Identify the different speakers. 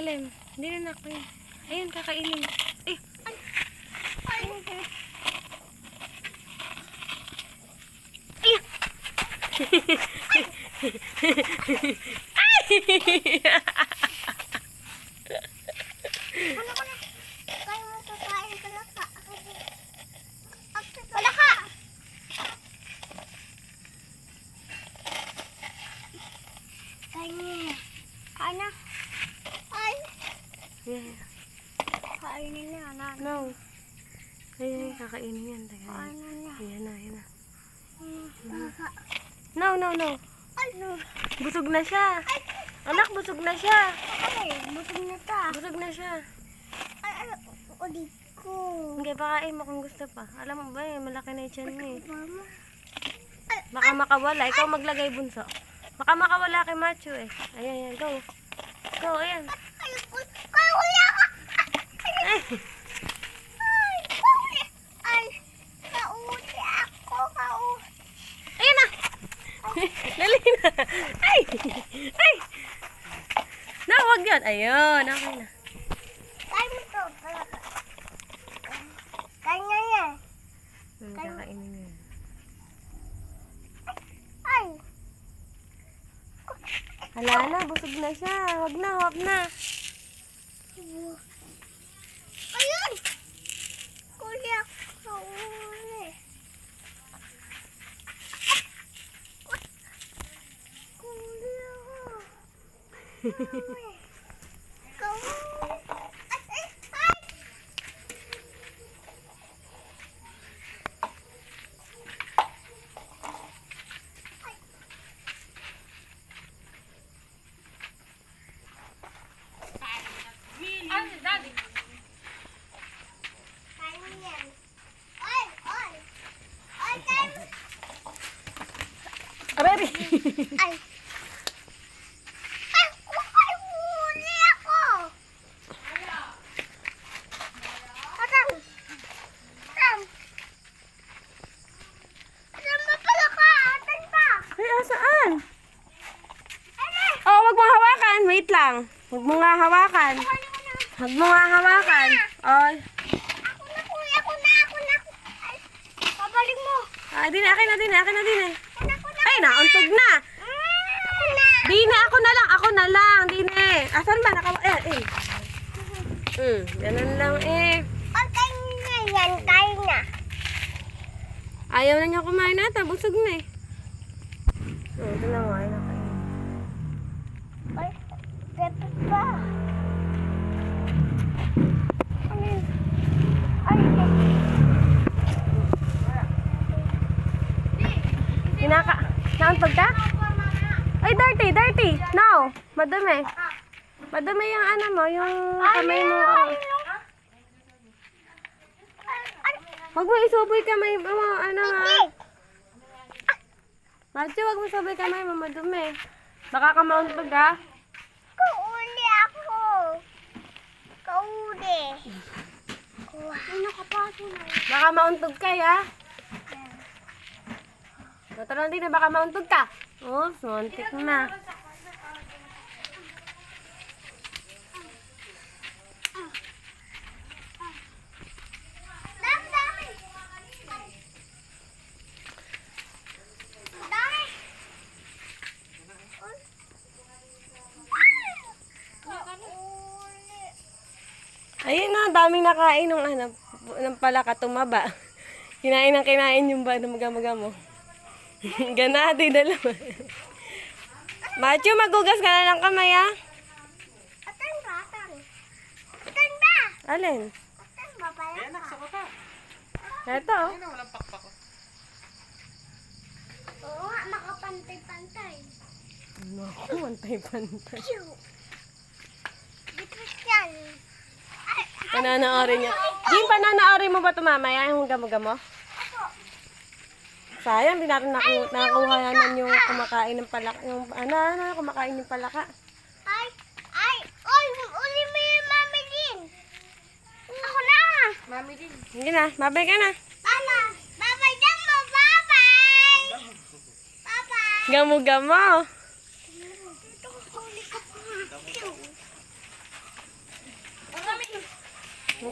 Speaker 1: ilalim. Hindi na ako yun. Ayun, kakainin. Ay! Ay! Ay!
Speaker 2: Ano ko na? Kaya mo kakain palaka. Palaka! Kanya. Ana. Ay.
Speaker 1: Yeah.
Speaker 2: Kainin niya, anak.
Speaker 1: No. Ayun, kakainin yan.
Speaker 2: Kainin niya.
Speaker 1: Ayan na, ayan na.
Speaker 2: Palaka.
Speaker 1: No, no, no.
Speaker 2: Ay, no.
Speaker 1: Busog na siya. Anak, busog na siya.
Speaker 2: Ay, busog na ta.
Speaker 1: Busog na siya.
Speaker 2: Ay, ulit ko.
Speaker 1: Hindi, pakain mo kung gusto pa. Alam mo ba eh, malaki na yung tiyan mo eh.
Speaker 2: Mama.
Speaker 1: Baka makawala. Ikaw maglagay, bunso. Baka makawala kay Macho eh. Ayan, ayan. Go. Go, ayan.
Speaker 2: Ay, kauli ako.
Speaker 1: Ay.
Speaker 2: Ay, kauli ako.
Speaker 1: Ayan na. Dali na. Ay. Ay. No, wag yun. Ayun, okay na.
Speaker 2: Kaya mo to. Palaka. Kanya niya.
Speaker 1: Kakainin niya.
Speaker 2: Ay.
Speaker 1: Hala na, busog na siya. Wag na, wag na.
Speaker 2: Ayun! Kuli ako. Kuli ako.
Speaker 1: Areri.
Speaker 2: Ay! Ay! Huli ako! Atang! Atang! Atang ba pala ka? Atang pa!
Speaker 1: Ay, asaan?
Speaker 2: Ano?
Speaker 1: Oh, wag mo hawakan. Wait lang. Wag mo nga hawakan. Wag mo nga hawakan. Oh.
Speaker 2: Ako na! Ay! Pabalik mo!
Speaker 1: Ah, din akin na din, akin na din eh.
Speaker 2: Ako na!
Speaker 1: Ay, nauntog na.
Speaker 2: Ako na!
Speaker 1: Dine, ako na lang. Dine. Asan ba? Ganun lang eh.
Speaker 2: Okay na yan, kaya na.
Speaker 1: Ayaw na niya kumain ata. Busog na eh. Oh, ito na nga. Ay, nakain.
Speaker 2: Ay, pepe pa. Ano yun? Ay,
Speaker 1: Nauntog ka? Ay, dirty. No. Madumi. Madumi yung ano mo, yung kamay mo. Oh. Wag mo isuboy kamay mo, ano ha? Macho, wag mo isuboy kamay mo, madumi. Baka ka mauntog ha?
Speaker 2: kauli ako. Kauli. Ano ka pa?
Speaker 1: Baka mauntog ka ha? Tara din na, baka mauntog ka. Oh, suntik na.
Speaker 2: Dami.
Speaker 1: Ayun na, daming nakain ng palaka, tumaba. Kinain yung ba ng maga mo. Ganado yung dalawa. Macho, magugas ka na ng kamay ha?
Speaker 2: Atan ba? Atan ba?
Speaker 1: Alin?
Speaker 2: Atan ba pala?
Speaker 3: Ayan, nagsakota.
Speaker 1: Ito.
Speaker 3: Ayun na, walang pakpak.
Speaker 2: Oo nga, makapantay-pantay.
Speaker 1: Naku, pantay-pantay.
Speaker 2: Pew! Bitis yan.
Speaker 1: Pananaarin niya. Jim, pananaarin mo ba ito mamaya? Yung gamo-gamo? Sayang, di natin nakuhayanan yung kumakain ng palaka. Yung kumakain ng palaka.
Speaker 2: Ay, uli mo yung mami din. Ako na.
Speaker 3: Mami din.
Speaker 1: Hindi na, mabay ka na.
Speaker 2: Mama, babay dyan mo, babay. Babay.
Speaker 1: Gamo-gamo.